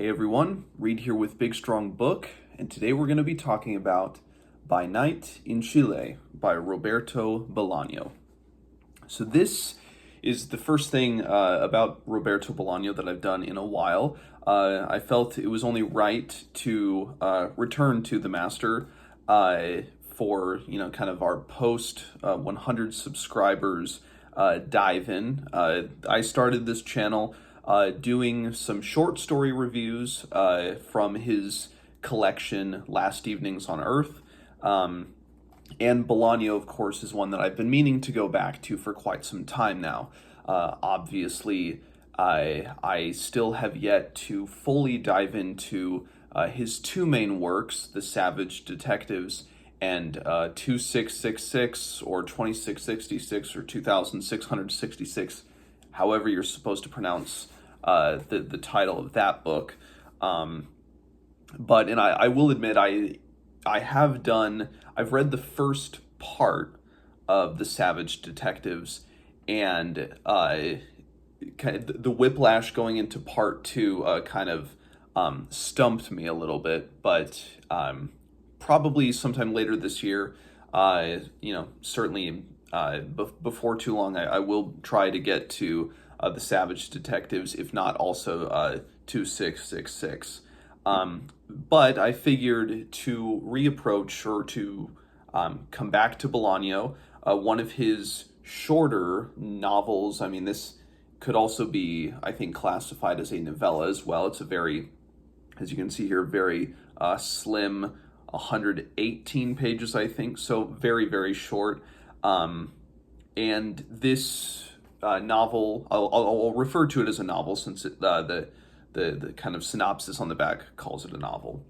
Hey everyone, Reed here with Big Strong Book, and today we're going to be talking about By Night in Chile by Roberto Bolaño. So this is the first thing about Roberto Bolaño that I've done in a while. I felt it was only right to return to the master for, kind of our post 100 subscribers dive in. I started this channel doing some short story reviews from his collection, Last Evenings on Earth. And Bolaño, of course, is one that I've been meaning to go back to for quite some time now. Obviously, I still have yet to fully dive into his two main works, The Savage Detectives and 2666 or 2666 or 2666, however you're supposed to pronounce the title of that book. But I will admit I've read the first part of The Savage Detectives, and kind of the whiplash going into part two kind of stumped me a little bit, but probably sometime later this year, certainly before too long, I will try to get to The Savage Detectives, if not also 2666. But I figured to reapproach or to come back to Bolaño, one of his shorter novels. I mean, this could also be, I think, classified as a novella as well. It's a very, as you can see here, very slim, 118 pages, I think, so very, very short. And this novel, I'll refer to it as a novel since the kind of synopsis on the back calls it a novel.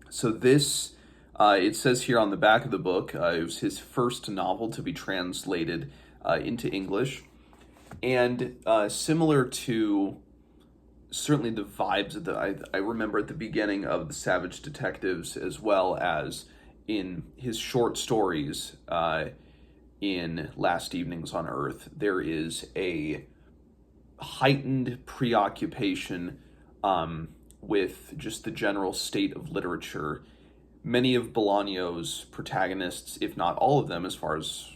So this, it says here on the back of the book, it was his first novel to be translated into English. And similar to certainly the vibes that I remember at the beginning of The Savage Detectives, as well as in his short stories in Last Evenings on Earth, there is a heightened preoccupation with just the general state of literature. Many of Bolaño's protagonists, if not all of them, as far as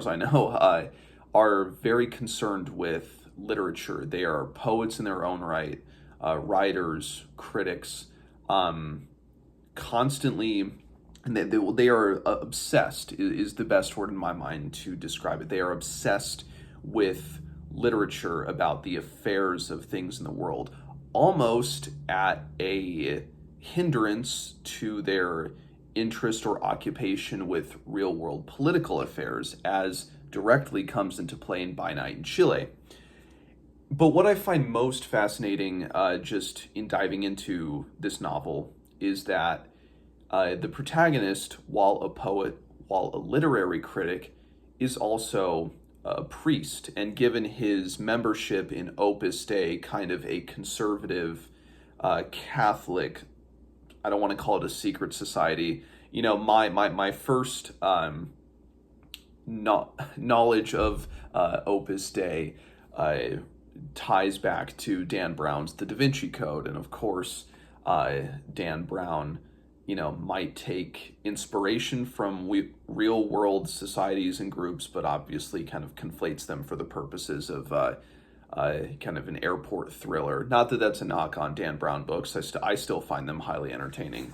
I know, are very concerned with literature. They are poets in their own right, writers, critics, constantly, and they are obsessed, is the best word in my mind to describe it. They are obsessed with literature about the affairs of things in the world, almost at a hindrance to their interest or occupation with real-world political affairs, as directly comes into play in By Night in Chile. But what I find most fascinating just in diving into this novel is that the protagonist, while a poet, while a literary critic, is also a priest, and given his membership in Opus Dei, kind of a conservative Catholic, I don't want to call it a secret society. My first knowledge of Opus Dei ties back to Dan Brown's The Da Vinci Code, and of course, Dan Brown, might take inspiration from real world societies and groups, but obviously kind of conflates them for the purposes of kind of an airport thriller. Not that that's a knock on Dan Brown books. I still find them highly entertaining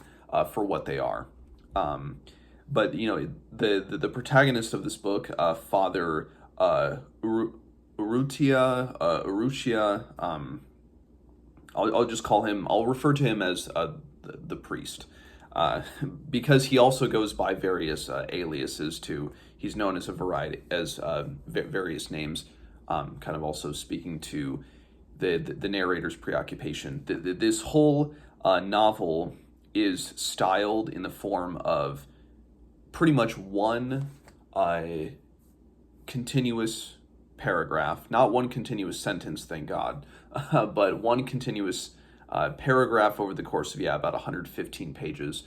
for what they are. But the protagonist of this book, Father Urrutia, I'll just call him. I'll refer to him as the priest. Because he also goes by various aliases too. He's known as a variety, as various names, kind of also speaking to the narrator's preoccupation. This whole novel is styled in the form of pretty much one continuous paragraph, not one continuous sentence, thank God, but one continuous paragraph over the course of about 115 pages,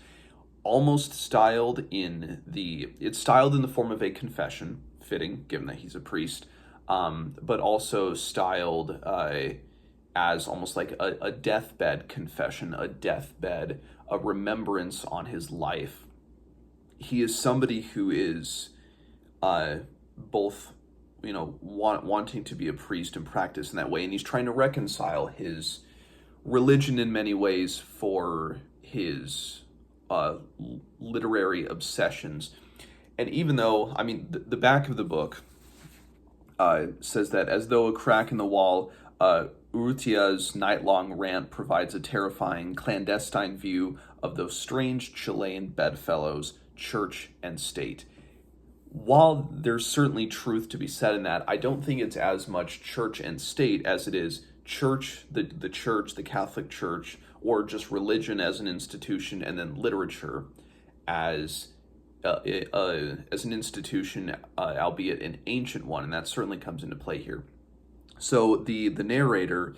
almost styled it's styled in the form of a confession, fitting given that he's a priest, but also styled as almost like a deathbed confession, a remembrance on his life. He is somebody who is both, wanting to be a priest and practice in that way, and he's trying to reconcile his religion in many ways for his literary obsessions. And even though, the back of the book says that as though a crack in the wall, Urrutia's night-long rant provides a terrifying, clandestine view of those strange Chilean bedfellows, church and state. While there's certainly truth to be said in that, I don't think it's as much church and state as it is church, the church, the Catholic Church, or just religion as an institution, and then literature as an institution, albeit an ancient one, and that certainly comes into play here. So the narrator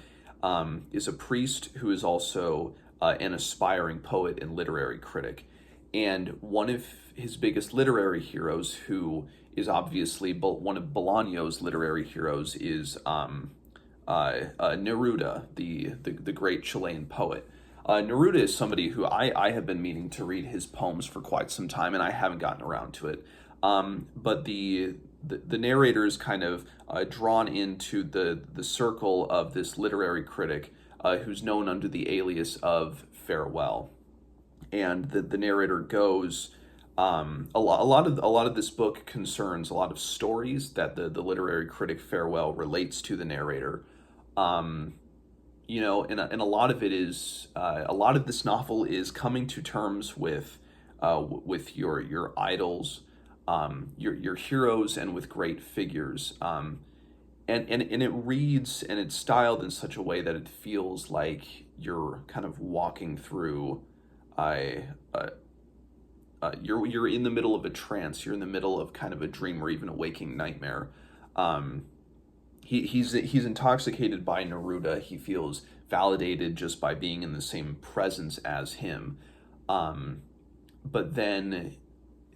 is a priest who is also an aspiring poet and literary critic. And one of his biggest literary heroes, who is obviously one of Bolaño's literary heroes, is Neruda, the great Chilean poet. Neruda is somebody who I have been meaning to read his poems for quite some time, and I haven't gotten around to it. But the narrator is kind of drawn into the circle of this literary critic who's known under the alias of Farewell. And the narrator goes, a lot of this book concerns a lot of stories that the literary critic Farewell relates to the narrator. And a lot of it is a lot of this novel is coming to terms with your idols, your heroes, and with great figures. And it reads, and it's styled in such a way that it feels like you're kind of walking through you're in the middle of a trance. You're in the middle of kind of a dream or even a waking nightmare. He's intoxicated by Neruda. He feels validated just by being in the same presence as him. But then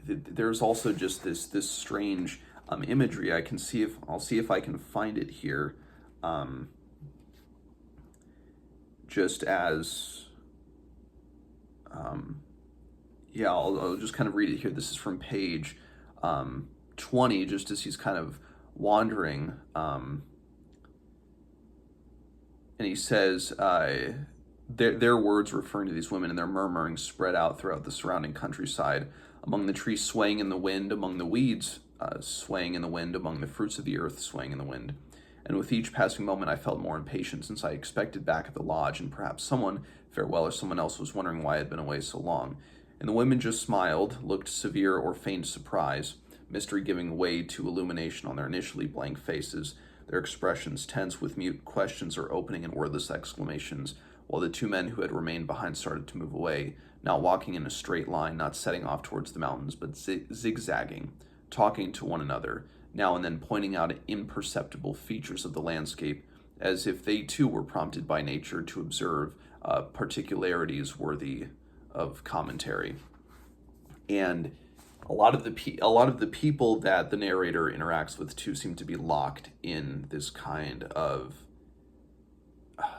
there's also just this strange imagery. I'll see if I can find it here. Just as I'll just kind of read it here. This is from page 20, just as he's kind of wandering. And he says, their words referring to these women and their murmuring spread out throughout the surrounding countryside, among the trees swaying in the wind, among the weeds swaying in the wind, among the fruits of the earth swaying in the wind. And with each passing moment I felt more impatient, since I expected back at the lodge, and perhaps someone, Farewell or someone else, was wondering why I had been away so long. And the women just smiled, looked severe or feigned surprise, mystery giving way to illumination on their initially blank faces, their expressions tense with mute questions or opening in wordless exclamations, while the two men who had remained behind started to move away, not walking in a straight line, not setting off towards the mountains, but zigzagging, talking to one another, now and then pointing out imperceptible features of the landscape, as if they too were prompted by nature to observe particularities worthy of commentary. And a lot of the people that the narrator interacts with too seem to be locked in this kind of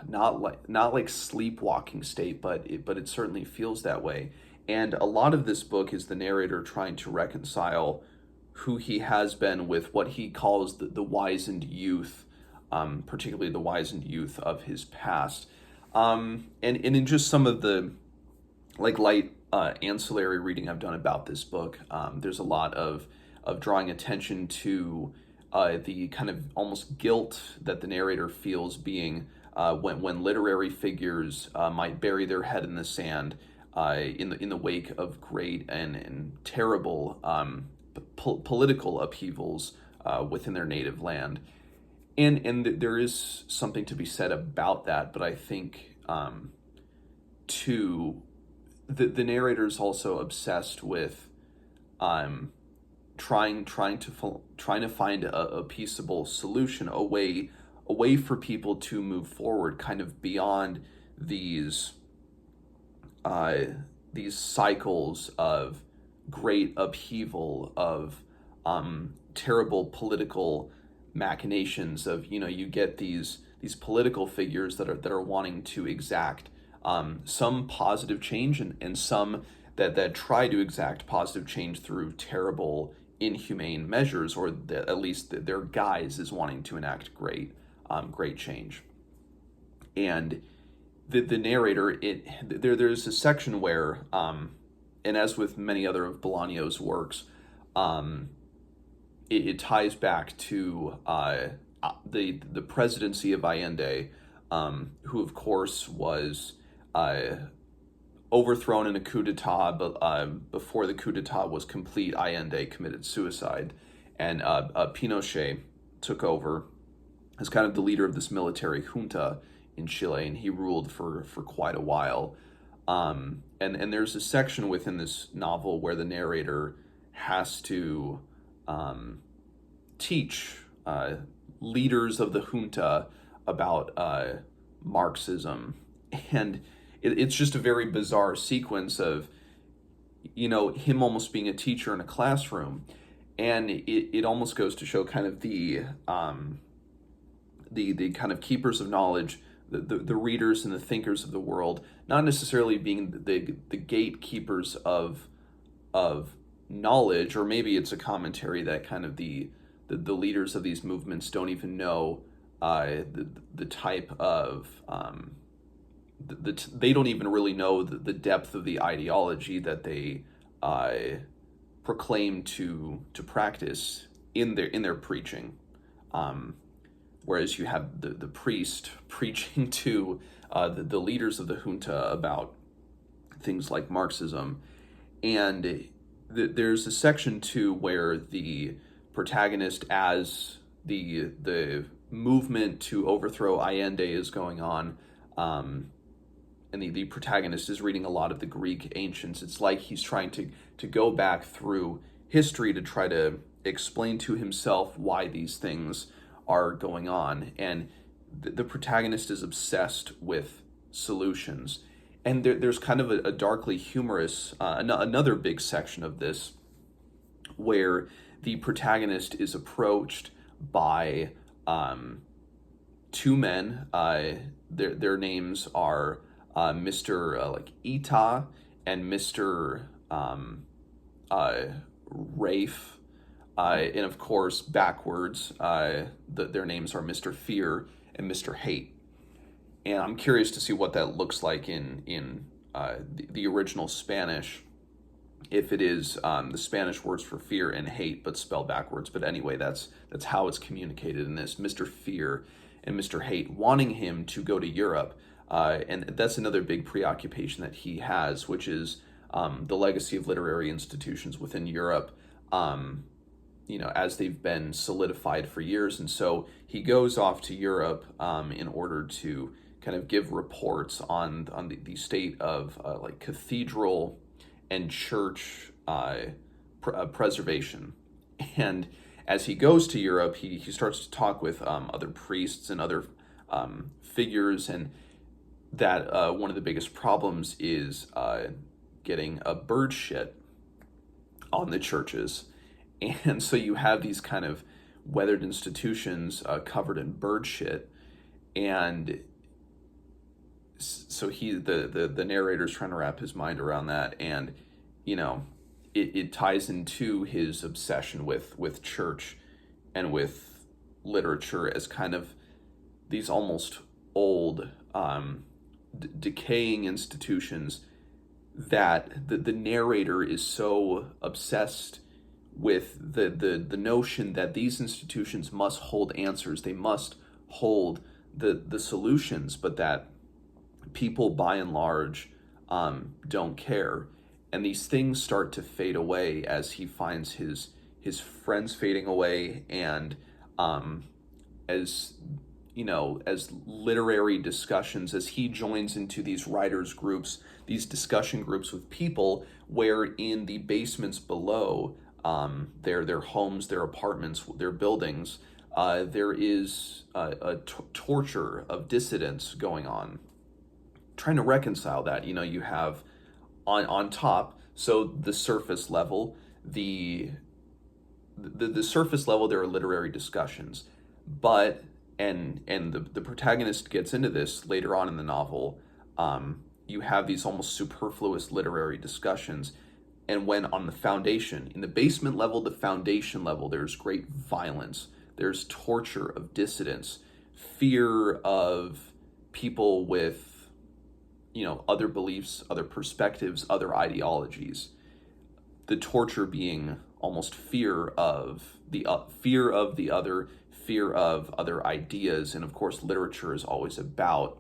not like sleepwalking state, but it certainly feels that way. And a lot of this book is the narrator trying to reconcile who he has been with what he calls the wizened youth, particularly the wizened youth of his past. And in just some of the light ancillary reading I've done about this book, there's a lot of drawing attention to the kind of almost guilt that the narrator feels being when literary figures might bury their head in the sand in the wake of great and terrible political upheavals within their native land. And there is something to be said about that, but I think too, the narrator is also obsessed with trying to find a peaceable solution, a way for people to move forward, kind of beyond these cycles of great upheaval, of terrible political machinations, of you get these these political figures that are wanting to exact some positive change, and some that try to exact positive change through terrible, inhumane measures, or that at least their guise is wanting to enact great change. And the narrator, there's a section where, and as with many other of Bolaño's works, it ties back to the presidency of Allende, who of course was overthrown in a coup d'état, but before the coup d'état was complete, Allende committed suicide, and Pinochet took over as kind of the leader of this military junta in Chile, and he ruled for quite a while. And there's a section within this novel where the narrator has to teach leaders of the junta about Marxism, and it's just a very bizarre sequence of, him almost being a teacher in a classroom, and it almost goes to show kind of the kind of keepers of knowledge, the readers and the thinkers of the world, not necessarily being the gatekeepers of knowledge, or maybe it's a commentary that kind of the leaders of these movements don't even know the type of they don't even really know the depth of the ideology that they proclaim to practice in their preaching. Whereas you have the priest preaching to the leaders of the junta about things like Marxism. And there's a section too where the protagonist, as the movement to overthrow Allende is going on, and the protagonist is reading a lot of the Greek ancients. It's like he's trying to go back through history to try to explain to himself why these things are going on. And the protagonist is obsessed with solutions. And there's kind of a darkly humorous, another big section of this, where the protagonist is approached by two men. Their names are Mr. Ita and Mr. Rafe. And of course, backwards, their names are Mr. Fear and Mr. Hate. And I'm curious to see what that looks like in the original Spanish, if it is the Spanish words for fear and hate, but spelled backwards. But anyway, that's how it's communicated in this. Mr. Fear and Mr. Hate wanting him to go to Europe. And that's another big preoccupation that he has, which is the legacy of literary institutions within Europe, as they've been solidified for years. And so he goes off to Europe in order to kind of give reports on the state of cathedral and church preservation. And as he goes to Europe, he starts to talk with other priests and other figures, and that one of the biggest problems is getting a bird shit on the churches. And so you have these kind of weathered institutions covered in bird shit, and so the narrator's trying to wrap his mind around that, and it ties into his obsession with church and with literature as kind of these almost old decaying institutions that the narrator is so obsessed with the notion that these institutions must hold answers, they must hold the solutions, but that people by and large don't care. And these things start to fade away as he finds his friends fading away, and as literary discussions, as he joins into these writers groups, these discussion groups with people where in the basements below their homes, their apartments, their buildings, there is a torture of dissidents going on. Trying to reconcile that, you have on top, so the surface level, the surface level, there are literary discussions, but and the protagonist gets into this later on in the novel. You have these almost superfluous literary discussions, and when on the foundation, in the basement level, the foundation level, there's great violence, there's torture of dissidents, fear of people with, other beliefs, other perspectives, other ideologies. The torture being almost fear of the other, fear of other ideas, and of course, literature is always about,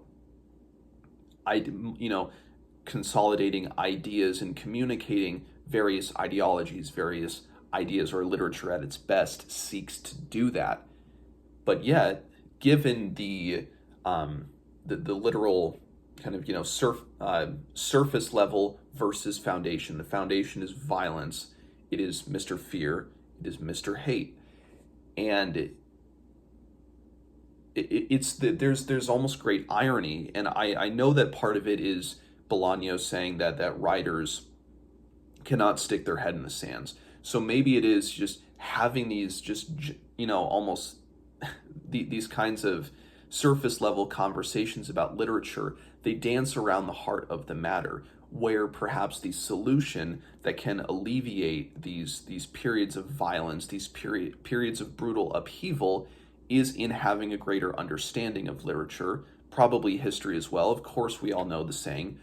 consolidating ideas and communicating various ideologies, various ideas, or literature at its best seeks to do that. But yet, given the literal kind of surface level versus foundation, the foundation is violence. It is Mr. Fear. It is Mr. Hate, and there's almost great irony, and I know that part of it is Bolaño saying that writers cannot stick their head in the sands. So maybe it is just having these almost these kinds of surface level conversations about literature. They dance around the heart of the matter, where perhaps the solution that can alleviate these periods of violence, these periods of brutal upheaval, is in having a greater understanding of literature, probably history as well. Of course, we all know the saying,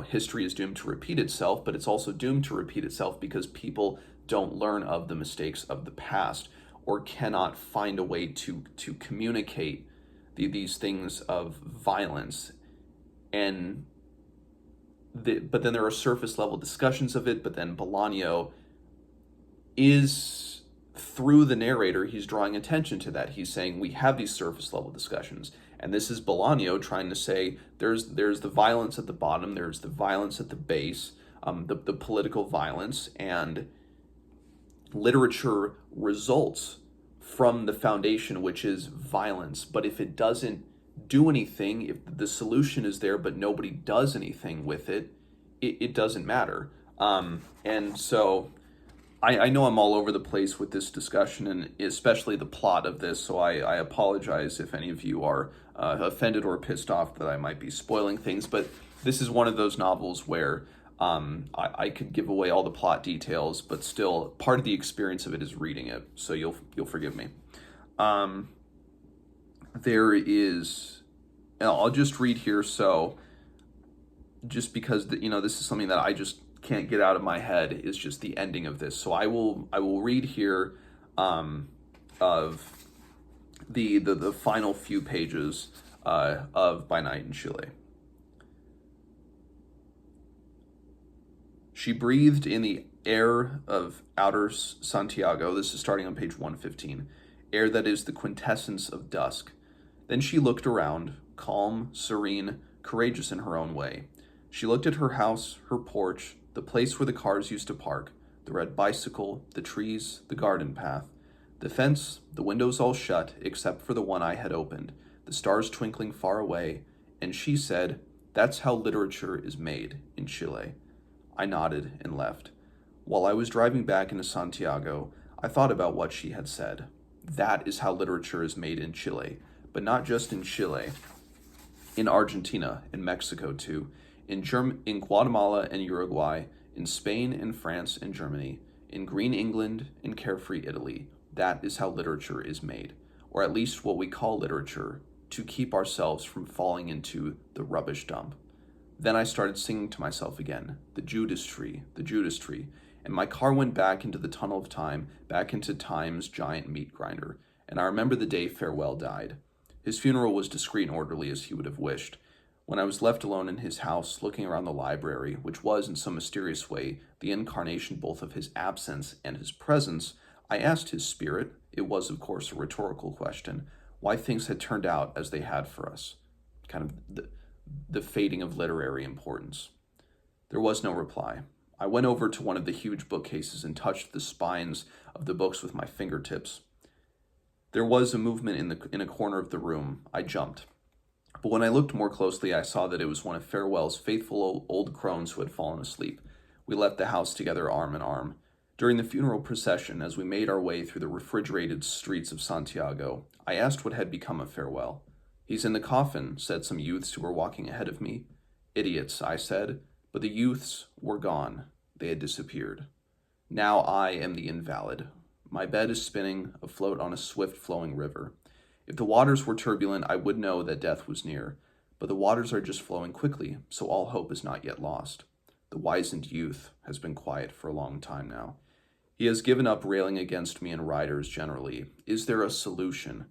history is doomed to repeat itself, but it's also doomed to repeat itself because people don't learn of the mistakes of the past, or cannot find a way to communicate these things of violence. And but then there are surface level discussions of it, but then Bolaño is, through the narrator, he's drawing attention to that. He's saying we have these surface level discussions, and this is Bolaño trying to say there's the violence at the bottom, there's the violence at the base, the political violence, and literature results from the foundation, which is violence. But if it doesn't do anything, if the solution is there but nobody does anything with it, it doesn't matter. And so I know I'm all over the place with this discussion, and especially the plot of this, so I apologize if any of you are offended or pissed off that I might be spoiling things, but this is one of those novels where I could give away all the plot details, but still part of the experience of it is reading it, so you'll forgive me. There is, I'll just read here, so just because this is something that I just can't get out of my head, is just the ending of this. So I will read here of the final few pages of By Night in Chile. She breathed in the air of outer Santiago. This is starting on page 115. Air that is the quintessence of dusk. Then she looked around, calm, serene, courageous in her own way. She looked at her house, her porch, the place where the cars used to park, the red bicycle, the trees, the garden path, the fence, the windows all shut except for the one I had opened, the stars twinkling far away, and she said, "That's how literature is made in Chile." I nodded and left. While I was driving back into Santiago, I thought about what she had said. That is how literature is made in Chile, but not just in Chile. In Argentina, in Mexico too, in Guatemala and Uruguay, in Spain and France and Germany, in green England and carefree Italy. That is how literature is made, or at least what we call literature, to keep ourselves from falling into the rubbish dump. Then I started singing to myself again, the Judas tree, and my car went back into the tunnel of time, back into time's giant meat grinder, and I remember the day Farewell died. His funeral was discreet and orderly as he would have wished. When I was left alone in his house, looking around the library, which was in some mysterious way the incarnation both of his absence and his presence, I asked his spirit, it was of course a rhetorical question, why things had turned out as they had for us. Kind of the fading of literary importance. There was no reply. I went over to one of the huge bookcases and touched the spines of the books with my fingertips. There was a movement in a corner of the room. I jumped. But when I looked more closely, I saw that it was one of Farewell's faithful old crones who had fallen asleep. We left the house together arm in arm. During the funeral procession, as we made our way through the refrigerated streets of Santiago, I asked what had become of Farewell. "He's in the coffin," said some youths who were walking ahead of me. "Idiots," I said, but the youths were gone. They had disappeared. Now I am the invalid. My bed is spinning, afloat on a swift-flowing river. If the waters were turbulent, I would know that death was near, but the waters are just flowing quickly, so all hope is not yet lost. The wizened youth has been quiet for a long time now. He has given up railing against me and writers generally. Is there a solution?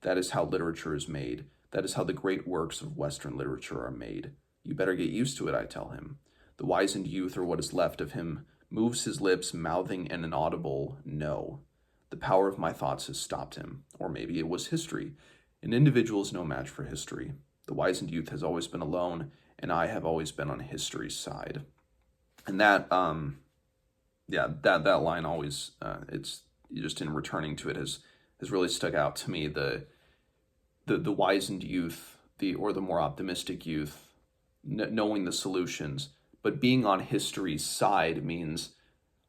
That is how literature is made. That is how the great works of Western literature are made. You better get used to it, I tell him. The wizened youth, or what is left of him, moves his lips, mouthing an inaudible no. The power of my thoughts has stopped him. Or maybe it was history. An individual is no match for history. The wizened youth has always been alone, and I have always been on history's side. And that line always, it's just in returning to it has really stuck out to me. The wizened youth, the more optimistic youth, knowing the solutions, but being on history's side means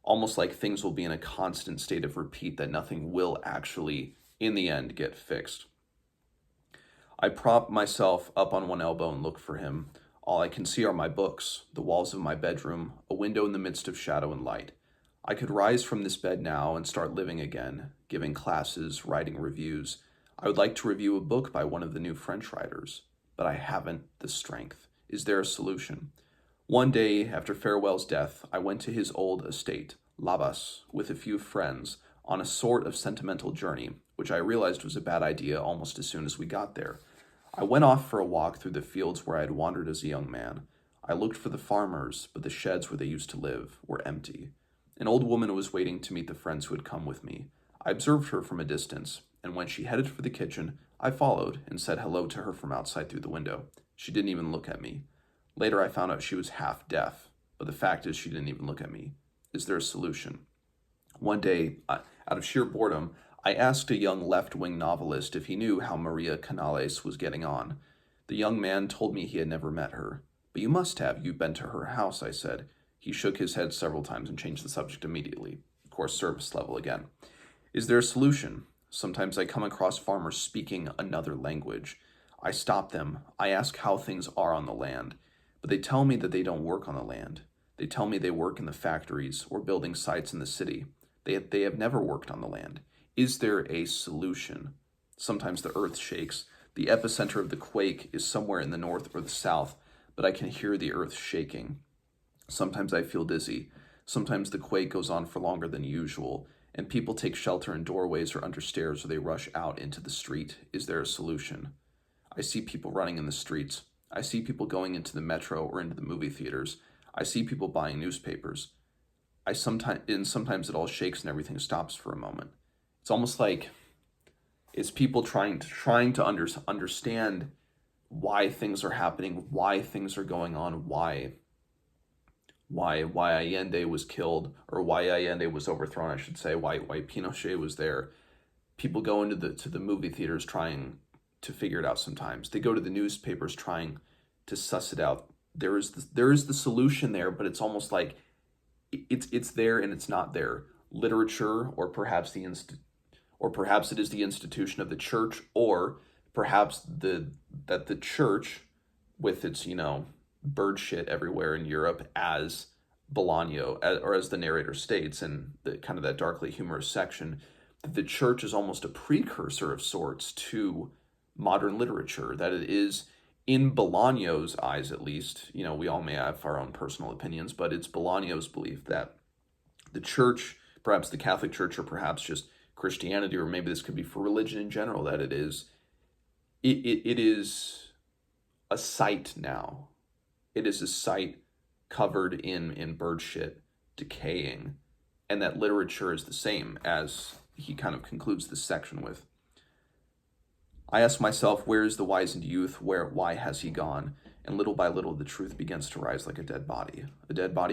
almost like things will be in a constant state of repeat, that nothing will actually, in the end, get fixed. I prop myself up on one elbow and look for him. All I can see are my books, the walls of my bedroom, a window in the midst of shadow and light. I could rise from this bed now and start living again, giving classes, writing reviews. I would like to review a book by one of the new French writers, but I haven't the strength. Is there a solution? One day, after Farewell's death, I went to his old estate, Labas, with a few friends, on a sort of sentimental journey, which I realized was a bad idea almost as soon as we got there. I went off for a walk through the fields where I had wandered as a young man. I looked for the farmers, but the sheds where they used to live were empty. An old woman was waiting to meet the friends who had come with me. I observed her from a distance, and when she headed for the kitchen, I followed and said hello to her from outside through the window. She didn't even look at me. Later, I found out she was half deaf, but the fact is she didn't even look at me. Is there a solution? One day, out of sheer boredom, I asked a young left-wing novelist if he knew how Maria Canales was getting on. The young man told me he had never met her. But you must have. You've been to her house, I said. He shook his head several times and changed the subject immediately. Of course, service level again. Is there a solution? Sometimes I come across farmers speaking another language. I stop them. I ask how things are on the land. But they tell me that they don't work on the land. They tell me they work in the factories or building sites in the city. They have never worked on the land. Is there a solution? Sometimes the earth shakes. The epicenter of the quake is somewhere in the north or the south, but I can hear the earth shaking. Sometimes I feel dizzy. Sometimes the quake goes on for longer than usual, and people take shelter in doorways or under stairs, or they rush out into the street. Is there a solution? I see people running in the streets. I see people going into the metro or into the movie theaters. I see people buying newspapers. Sometimes it all shakes and everything stops for a moment. It's almost like it's people trying to understand why things are happening, why things are going on, why Allende was killed, or why Allende was overthrown, I should say, why Pinochet was there. People go into the movie theaters trying to figure it out sometimes. They go to the newspapers trying to suss it out. There is the solution there, but it's almost like it's there and it's not there. Literature, or perhaps it is the institution of the church, or perhaps that the church, with its bird shit everywhere in Europe, as Bolaño, or as the narrator states in the kind of that darkly humorous section, that the church is almost a precursor of sorts to modern literature, that it is, in Bolaño's eyes at least, we all may have our own personal opinions, but it's Bolaño's belief that the church, perhaps the Catholic Church, or perhaps just Christianity, or maybe this could be for religion in general, that it is a site now. It is a site covered in bird shit, decaying, and that literature is the same, as he kind of concludes this section with. I ask myself, where is the wizened youth? Why has he gone? And little by little, the truth begins to rise like a dead body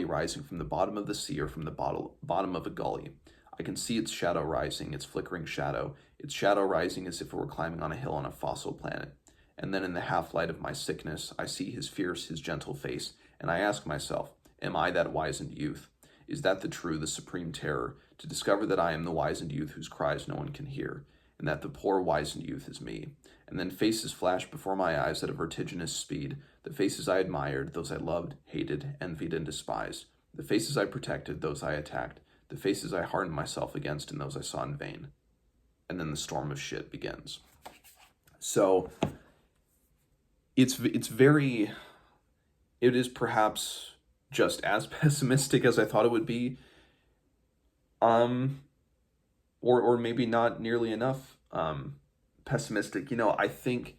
rising from the bottom of the sea or from the bottom of a gully. I can see its shadow rising, its flickering shadow, its shadow rising as if it were climbing on a hill on a fossil planet. And then in the half-light of my sickness, I see his fierce, his gentle face, and I ask myself, am I that wizened youth? Is that the true, the supreme terror? To discover that I am the wizened youth whose cries no one can hear, and that the poor wizened youth is me. And then faces flash before my eyes at a vertiginous speed, the faces I admired, those I loved, hated, envied, and despised, the faces I protected, those I attacked, the faces I hardened myself against, and those I saw in vain. And then the storm of shit begins. So it is perhaps just as pessimistic as I thought it would be, or maybe not nearly enough pessimistic. I think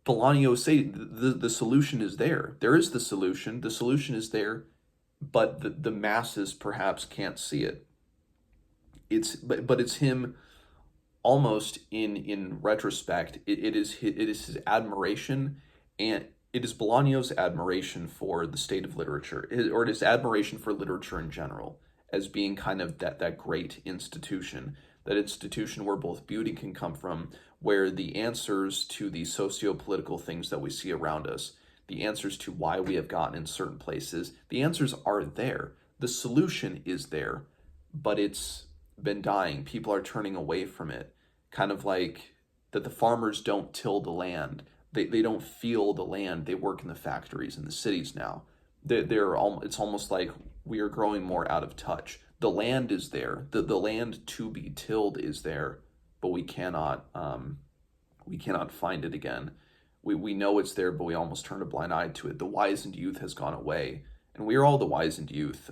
Bolaño say the solution is there. There is the solution. The solution is there, but the masses perhaps can't see it. But it's him almost in retrospect. It is his admiration, and it is Bolaño's admiration for the state of literature, or it is admiration for literature in general as being kind of that great institution, that institution where both beauty can come from, where the answers to the socio-political things that we see around us, the answers to why we have gotten in certain places, the answers are there. The solution is there, but it's been dying. People are turning away from it. Kind of like that the farmers don't till the land. They don't feel the land. They work in the factories in the cities now. It's almost like we are growing more out of touch. The land is there. The land to be tilled is there, but we cannot find it again. We know it's there, but we almost turn a blind eye to it. The wizened youth has gone away, and we are all the wizened youth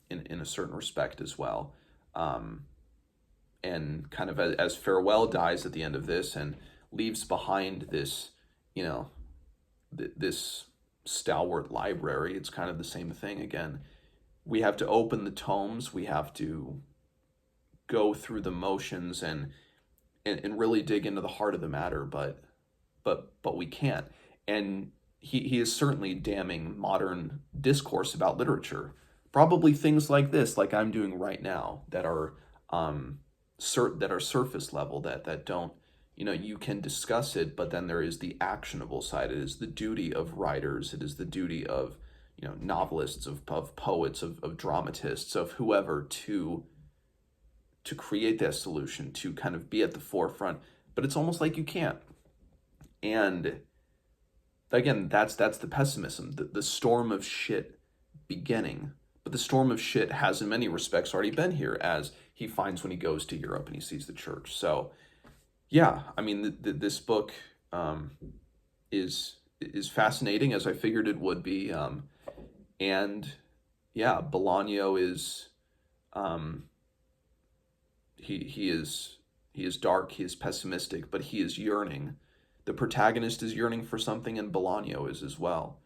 in a certain respect as well. And kind of as Farewell dies at the end of this and leaves behind this, this stalwart library, it's kind of the same thing again. We have to open the tomes. We have to go through the motions and really dig into the heart of the matter, but we can't. And he is certainly damning modern discourse about literature. Probably things like this, like I'm doing right now, that are surface level, that don't, you can discuss it, but then there is the actionable side. It is the duty of writers. It is the duty of novelists, of poets, of dramatists, of whoever to create that solution, to kind of be at the forefront. But it's almost like you can't. And again, that's the pessimism, the storm of shit beginning. But the storm of shit has in many respects already been here, as he finds when he goes to Europe and he sees the church. So yeah, I mean, this book is fascinating, as I figured it would be. And yeah, Bolaño is he is dark, he is pessimistic, but he is yearning. The protagonist is yearning for something, and Bolaño is as well.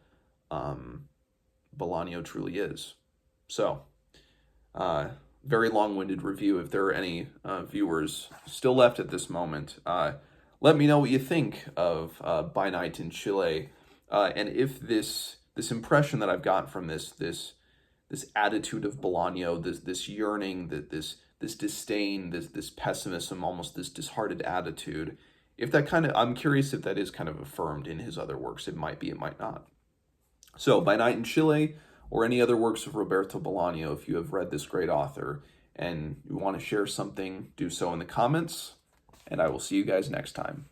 Bolaño truly is. So, very long-winded review. If there are any viewers still left at this moment, let me know what you think of By Night in Chile, and if this impression that I've got from this attitude of Bolaño, this yearning, this disdain, this pessimism, almost this disheartened attitude, if that I'm curious if that is kind of affirmed in his other works. It might be, it might not. So, By Night in Chile, or any other works of Roberto Bolaño, if you have read this great author and you want to share something, do so in the comments, and I will see you guys next time.